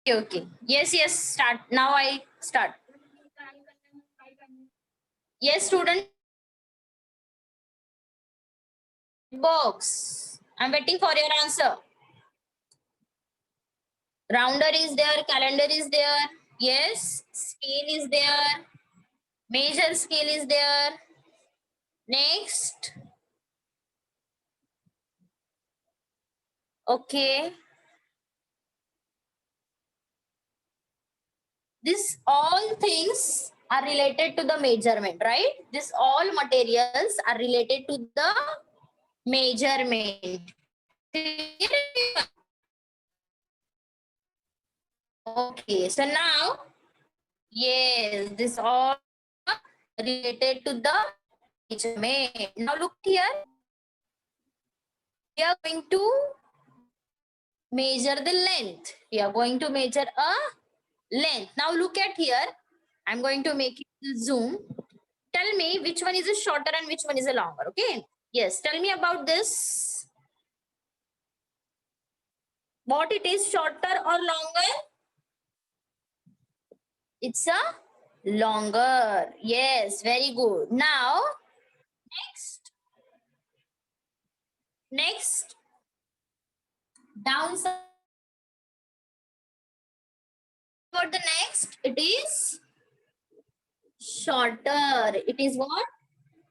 Okay. Yes, yes, start. Now I start. Yes, student. Box. I'm waiting for your answer. Rounder is there, calendar is there. Yes, scale is there. Major scale is there. Next. Okay. This all things are related to the measurement, right? This all materials are related to the measurement. Okay, so now, yes, this all related to the measurement. Now look here. We are going to measure the length. We are going to measure a length. Now look at here. I'm going to make it zoom. Tell me which one is a shorter and which one is a longer. Okay. Yes. Tell me about this. What it is, shorter or longer? It's a longer. Yes. Very good. Now, next, downside. For the next, it is shorter. It is what?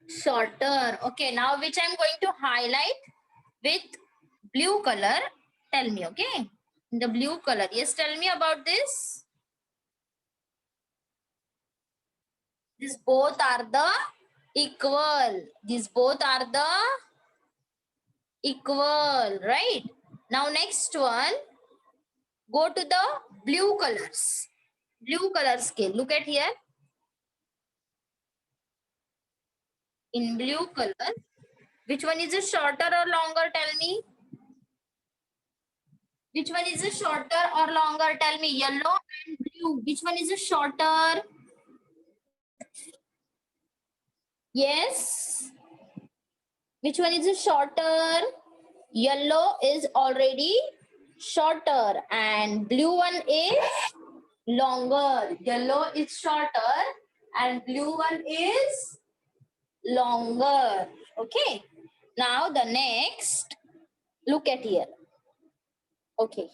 Shorter. Okay, now which I'm going to highlight with blue color. Tell me, okay? In the blue color. Yes, tell me about this. These both are the equal. These both are the equal, right? Now next one. Go to the blue colors. Blue color scale. Look at here. In blue color. Which one is a shorter or longer? Tell me. Which one is a shorter or longer? Tell me. Yellow and blue. Which one is a shorter? Yes. Which one is a shorter? Yellow is already shorter and blue one is longer. Yellow is shorter and blue one is longer. Okay. Now the next. Look at here. Okay.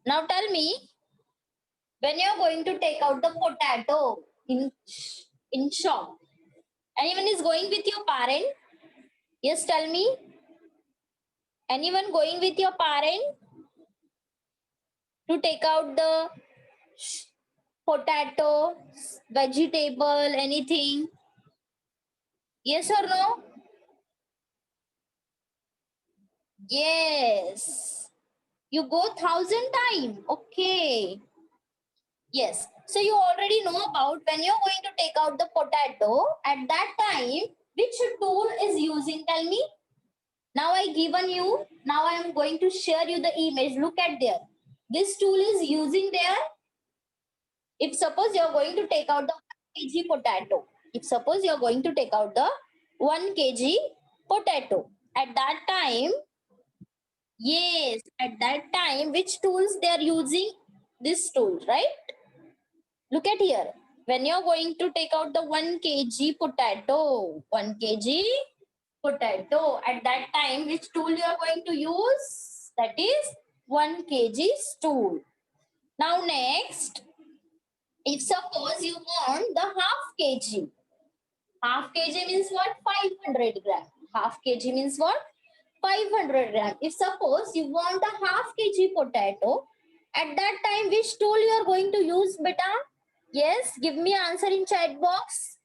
Now tell me, when you're going to take out the potato in shop, anyone is going with your parent? Yes, tell me. Anyone going with your parent to take out the potato, vegetable, anything? Yes or no? Yes. You go 1,000 times. Okay. Yes. So you already know about when you're going to take out the potato, at that time, which tool is using? Tell me. Now I given you. Now I am going to share you the image. Look at there. This tool is using there. If suppose you're going to take out the 1 kg potato. If suppose you're going to take out the 1 kg potato. At that time, yes, at that time, which tools they are using? This tool, right? Look at here. When you're going to take out the 1 kg potato, 1 kg potato, at that time, which tool you are going to use? That is 1 kg stool. Now next, if suppose you want the half kg means what? 500 gram. Half kg means what? 500 gram. If suppose you want a half kg potato, at that time, which tool you are going to use, beta? Yes, give me answer in chat box.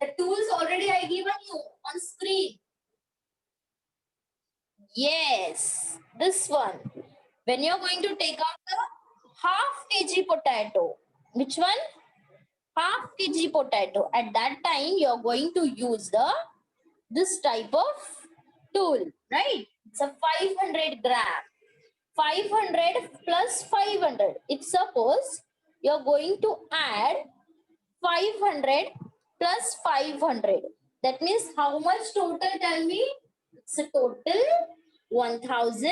The tools already I given you on screen. Yes, this one. When you're going to take out the half kg potato, which one? Half kg potato. At that time, you're going to use this type of tool, right? It's a 500 gram. 500 plus 500. If suppose you're going to add 500 plus 500. That means how much total? Tell me. It's a total 1,000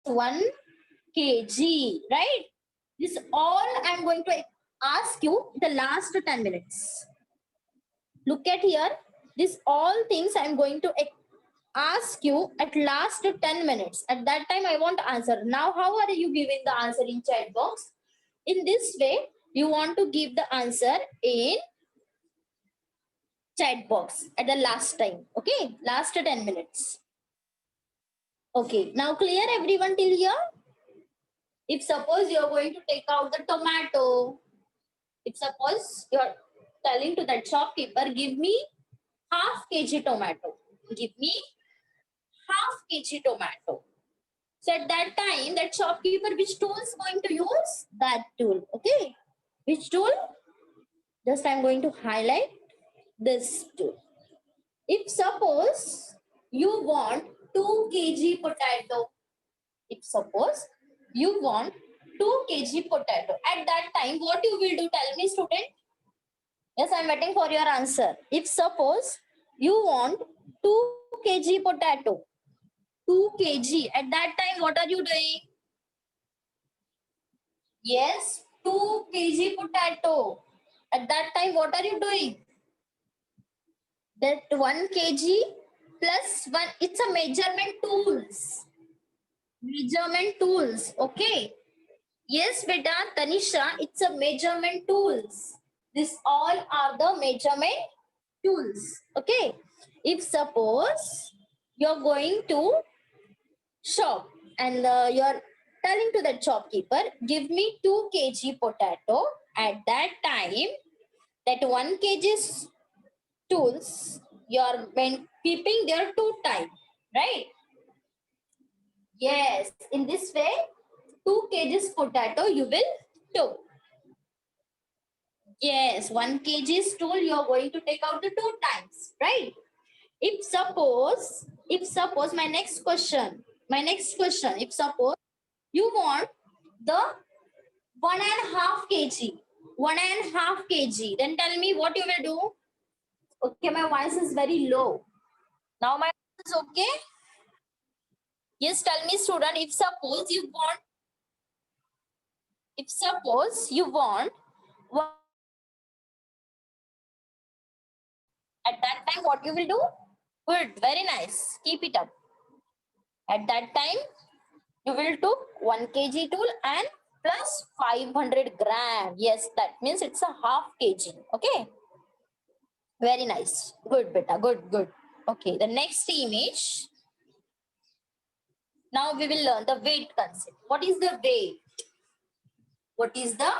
1 kg, right? This all I'm going to ask you the last 10 minutes. Look at here. This all things I'm going to ask you at last 10 minutes. At that time, I want answer. Now, how are you giving the answer in chat box? In this way, you want to give the answer in chat box at the last time. Okay, last 10 minutes. Okay, now clear everyone till here? If suppose you're going to take out the tomato, if suppose you're telling to that shopkeeper, give me half kg tomato. Give me half kg tomato. So at that time, that shopkeeper, which tool is going to use? That tool. Okay. Which tool? Just I'm going to highlight this tool. If suppose you want 2 kg potato, if suppose you want 2 kg potato, at that time, what you will do? Tell me, student. Yes, I'm waiting for your answer. If suppose you want 2 kg potato, 2 kg, at that time, what are you doing? Yes, 2 kg potato. At that time, what are you doing? That 1 kg plus 1, it's a measurement tools. Measurement tools, okay. Yes, beta, Tanisha, it's a measurement tools. This all are the measurement tools, okay. If suppose you're going to shop and you're telling to the shopkeeper, give me 2 kg potato. At that time, that 1 kg tools, you're keeping there 2 times, right? Yes, in this way, 2 kg potato you will do. Yes, 1 kg tool you're going to take out the 2 times, right? If suppose my next question, if suppose you want the 1.5 kg, 1.5 kg, then tell me what you will do. Okay, my voice is very low. Now my voice is okay. Yes, tell me, student, if suppose you want at that time, what you will do? Good, very nice. Keep it up. At that time, you will do 1 kg tool and plus 500 gram. Yes, that means it's a half kg. Okay. Very nice. Good, beta. Good, good. Okay, the next image. Now we will learn the weight concept. What is the weight? What is the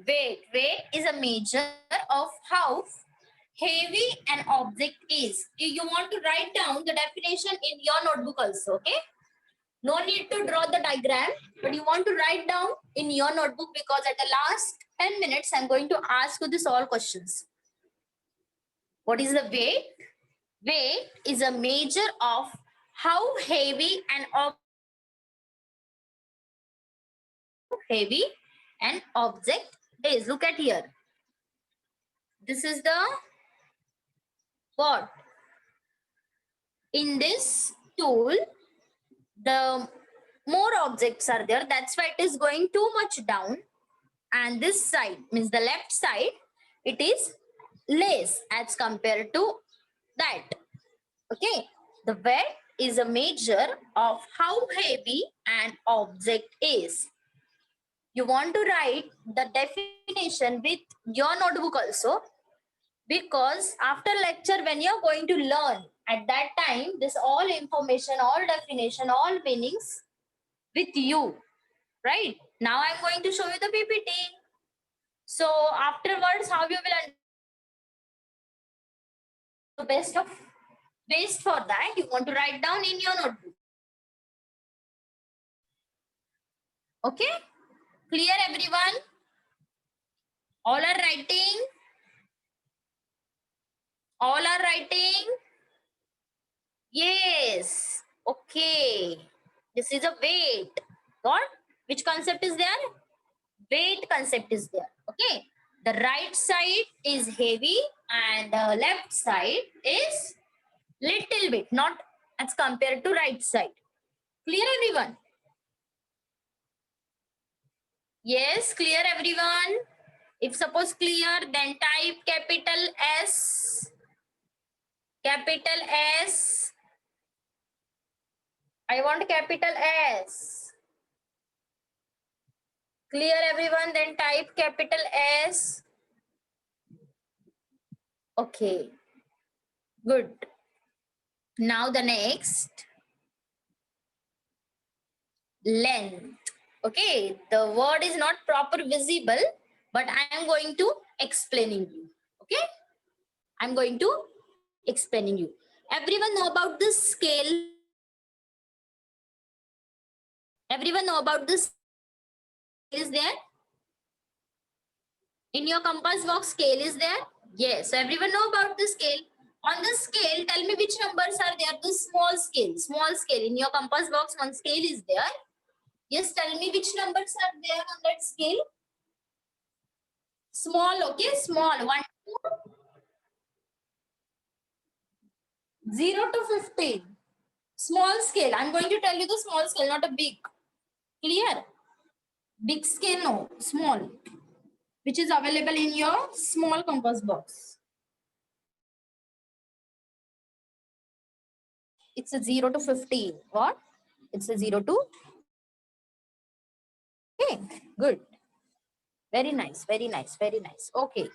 weight? Weight is a measure of how heavy an object is. You want to write down the definition in your notebook also, okay? No need to draw the diagram, but you want to write down in your notebook because at the last 10 minutes, I'm going to ask you this all questions. What is the weight? Weight is a measure of how heavy an object is. Look at here. This is the what? In this tool, the more objects are there. That's why it is going too much down. And this side means the left side, it is less as compared to that. Okay. The weight is a measure of how heavy an object is. You want to write the definition with your notebook also, because after lecture when you're going to learn, at that time this all information, all definition, all meanings with you, right? Now I'm going to show you the PPT. So afterwards, how you will best for that, you want to write down in your notebook. Okay, clear everyone? All are writing? All are writing? Yes. Okay. This is a weight. What? Which concept is there? Weight concept is there. Okay. The right side is heavy and the left side is little bit, not as compared to right side. Clear everyone? Yes, clear everyone? If suppose clear, then type capital S. Capital S. I want capital S. Clear everyone, then type capital S. Okay, good. Now the next, length. Okay, the word is not proper visible, but I am going to explaining you. Okay, I'm going to explaining you. Everyone know about this scale? Everyone know about this? Is there in your compass box? Scale is there? Yes, everyone know about the scale. On the scale, tell me which numbers are there. The small scale. Small scale in your compass box. One scale is there. Yes, tell me which numbers are there on that scale. Small, okay, small. 1 to 0 to 15. Small scale. I'm going to tell you the small scale, not a big. Clear? Big scale, no. Small. Which is available in your small compass box. It's a 0 to 15. What? It's a 0 to. Okay, good. Very nice, very nice, very nice. Okay.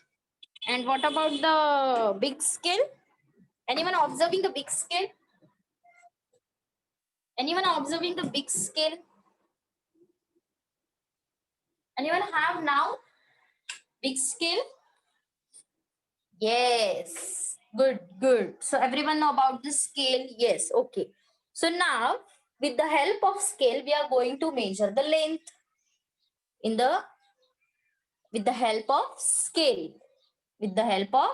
And what about the big scale? Anyone observing the big scale? Anyone observing the big scale? Anyone have now big scale? Yes. Good, good. So everyone know about the scale? Yes. Okay. So now with the help of scale, we are going to measure the length in the with the help of scale. With the help of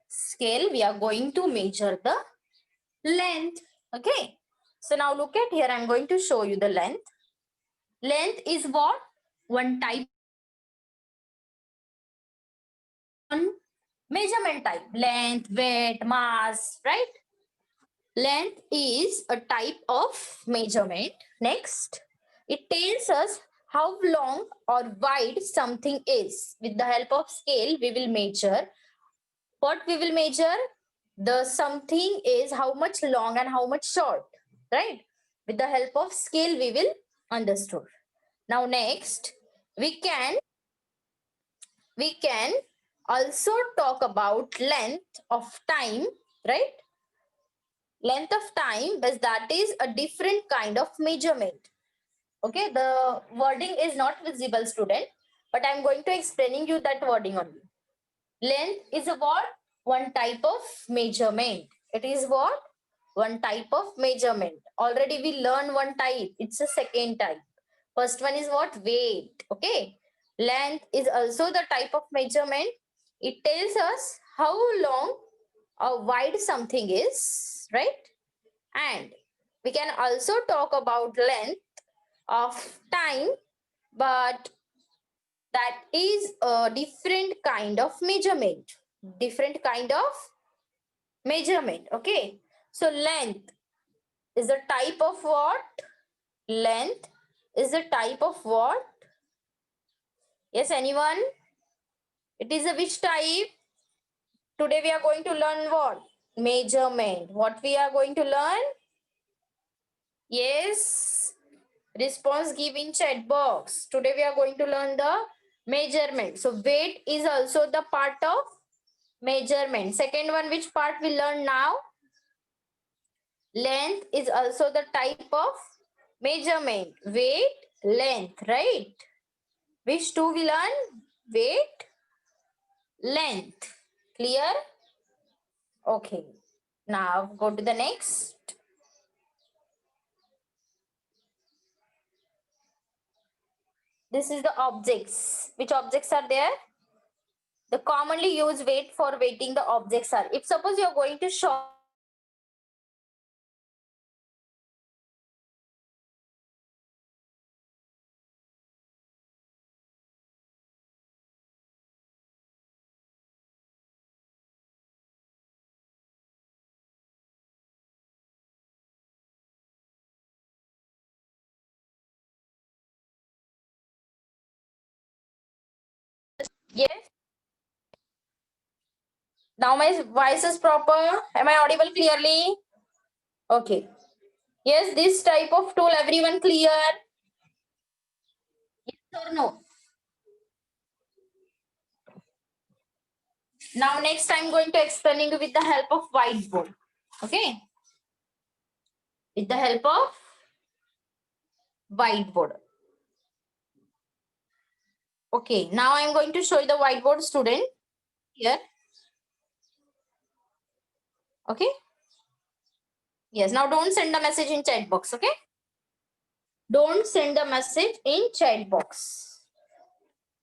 scale, we are going to measure the length. Okay. So now look at here. I'm going to show you the length. Length is what? One type. One measurement type. Length, weight, mass, right? Length is a type of measurement. Next, it tells us how long or wide something is. With the help of scale, we will measure. What we will measure? The something is how much long and how much short, right? With the help of scale, we will understood. Now next, we can also talk about length of time, right? Length of time, but that is a different kind of measurement. Okay, the wording is not visible, student, but I'm going to explaining you that wording only. Length is a what? One type of measurement. It is what? One type of measurement. Already we learned one type. It's a second type. First one is what? Weight. Okay. Length is also the type of measurement. It tells us how long or wide something is, right? And we can also talk about length of time, but that is a different kind of measurement. Different kind of measurement. Okay. So length is a type of what? Length is a type of what? Yes, anyone? It is a which type? Today we are going to learn what? Measurement. What we are going to learn? Yes. Response give in chat box. Today we are going to learn the measurement. So weight is also the part of measurement. Second one, which part we learn now? Length is also the type of measurement. Weight, length, right? Which two we learn? Weight, length. Clear? Okay. Now go to the next. This is the objects. Which objects are there? The commonly used weight for weighting the objects are. If suppose you are going to shop Yes. Now my voice is proper. Am I audible clearly? Okay. Yes, this type of tool, everyone clear? Yes or no? Now next I'm going to explaining with the help of whiteboard. Okay. With the help of whiteboard. Okay. Now I'm going to show you the whiteboard, student. Here. Okay. Yes. Now don't send the message in chat box. Okay. Don't send the message in chat box.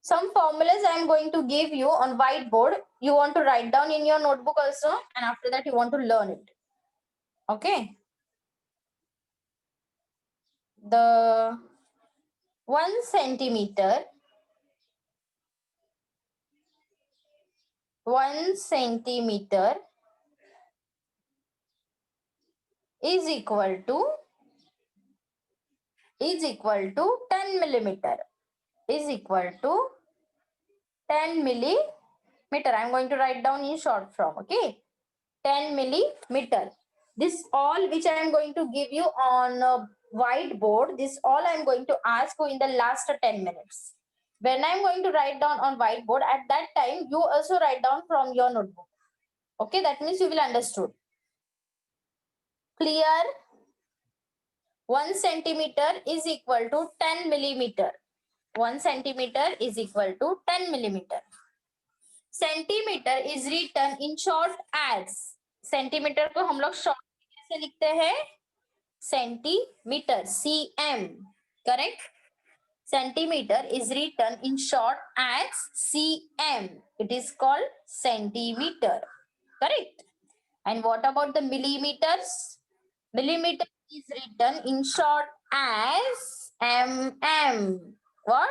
Some formulas I am going to give you on whiteboard. You want to write down in your notebook also, and after that you want to learn it. Okay. The 1 centimeter, 1 centimeter is equal to 10 millimeter, is equal to 10 millimeter. I'm going to write down in short form. Okay. 10 millimeter. This all which I am going to give you on whiteboard, this all I am going to ask you in the last 10 minutes. When I am going to write down on whiteboard, at that time, you also write down from your notebook. Okay, that means you will understood. Clear? 1 centimeter is equal to 10 millimeter. 1 centimeter is equal to 10 millimeter. Centimeter is written in short as. Centimetre को हम लोग short कैसे लिखते हैं? Centimetre, cm. Correct? Centimeter is written in short as cm. It is called centimeter. Correct? And what about the millimeters? Millimeter is written in short as mm. What?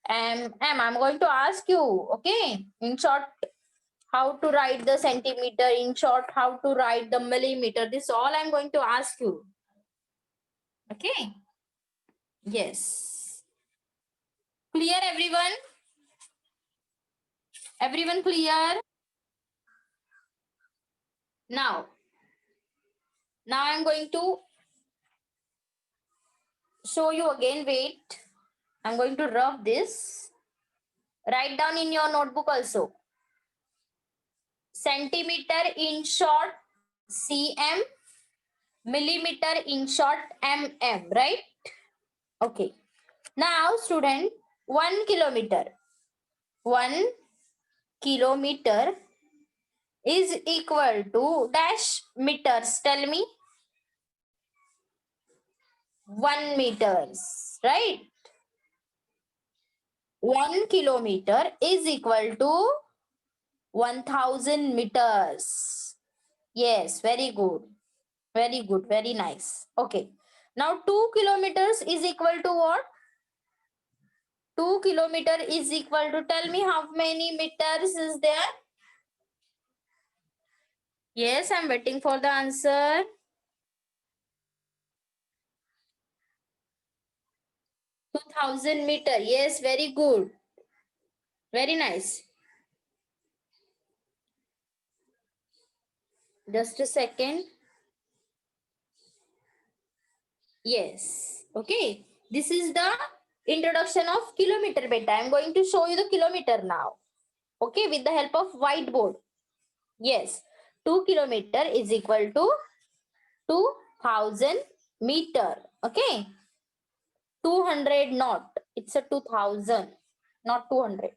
mm. I'm going to ask you, okay, in short, how to write the centimeter, in short, how to write the millimeter. This all I'm going to ask you. Okay. Yes. Clear, everyone? Everyone clear? Now I'm going to show you again. Wait. I'm going to rub this. Write down in your notebook also. Centimeter in short cm, millimeter in short mm, right? Okay. Now student, 1 kilometer. 1 kilometer is equal to dash meters. Tell me. 1 meters, right? 1 kilometer is equal to 1000 meters. Yes, very good. Very good. Very nice. Okay. Now 2 kilometers is equal to what? 2 kilometer is equal to, tell me how many meters is there? Yes, I'm waiting for the answer. 2000 meter. Yes, very good. Very nice. Just a second. Yes. Okay. This is the introduction of kilometer beta. I'm going to show you the kilometer now. Okay, with the help of whiteboard. Yes. 2 kilometer is equal to 2000 meter. Okay. 200 not. It's a 2000, not 200.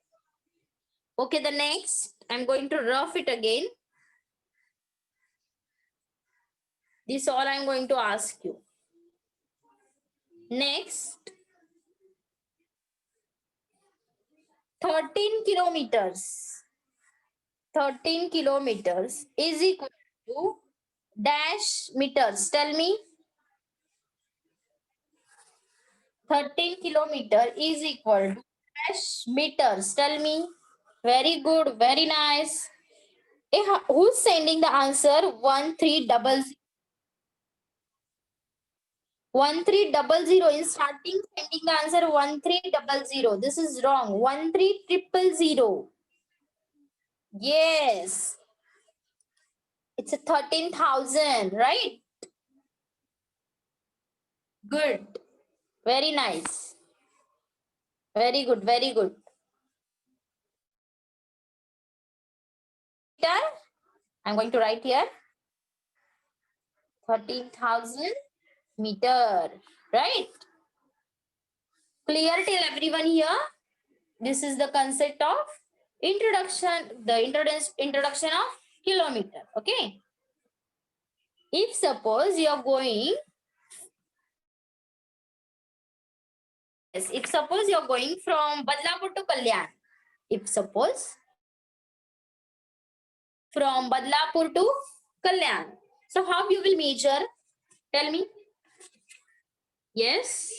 Okay, the next, I'm going to rough it again. This all I'm going to ask you. Next, 13 kilometers. 13 kilometers is equal to dash meters. Tell me. 13 kilometer is equal to dash meters. Tell me. Very good. Very nice. Who's sending the answer? 1300. 1300 is starting sending the answer 1300. This is wrong. 13000. Yes. It's a 13,000, right? Good. Very nice. Very good. Very good. I'm going to write here 13,000 meter. Right? Clear till everyone here? This is the concept of introduction, the introduction of kilometer. Okay. If suppose you are going, yes, if suppose you are going from Badlapur to Kalyan, if suppose from Badlapur to Kalyan, so how you will measure? Tell me. Yes,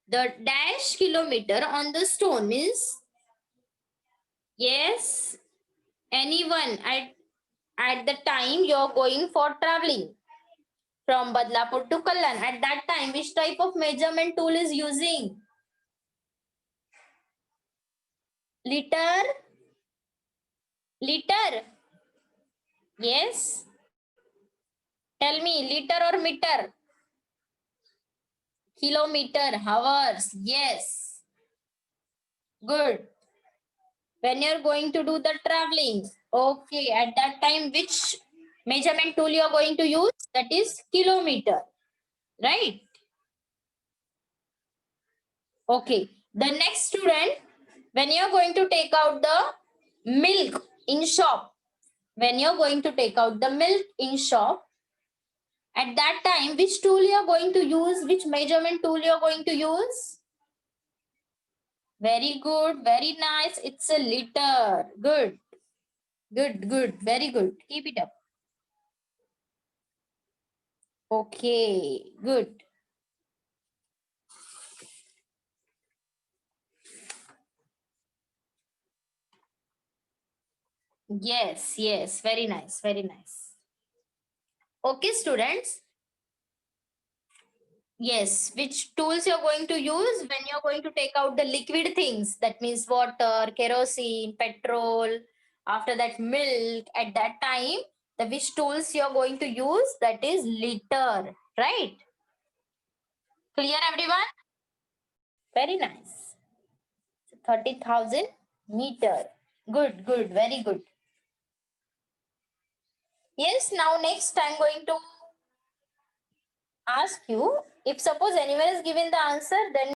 the dash kilometer on the stone means, yes, anyone at the time you are going for traveling from Badlapur to Kalyan. At that time, which type of measurement tool is using? Liter? Liter? Yes? Tell me, liter or meter? Kilometer, hours. Yes. Good. When you're going to do the traveling, okay, at that time, which measurement tool you're going to use? That is kilometer, right? Okay. The next student, when you're going to take out the milk in shop, when you're going to take out the milk in shop, at that time, which tool you're going to use? Which measurement tool you're going to use? Very good. Very nice. It's a liter. Good. Good, good. Very good. Keep it up. Okay. Good. Yes, yes. Very nice. Very nice. Okay, students. Yes, which tools you're going to use when you're going to take out the liquid things? That means water, kerosene, petrol, after that milk. At that time, the which tools you're going to use? That is liter, right? Clear, everyone? Very nice. 30,000 meter. Good, good, very good. Yes, now next I'm going to ask you, if suppose anyone is given the answer, then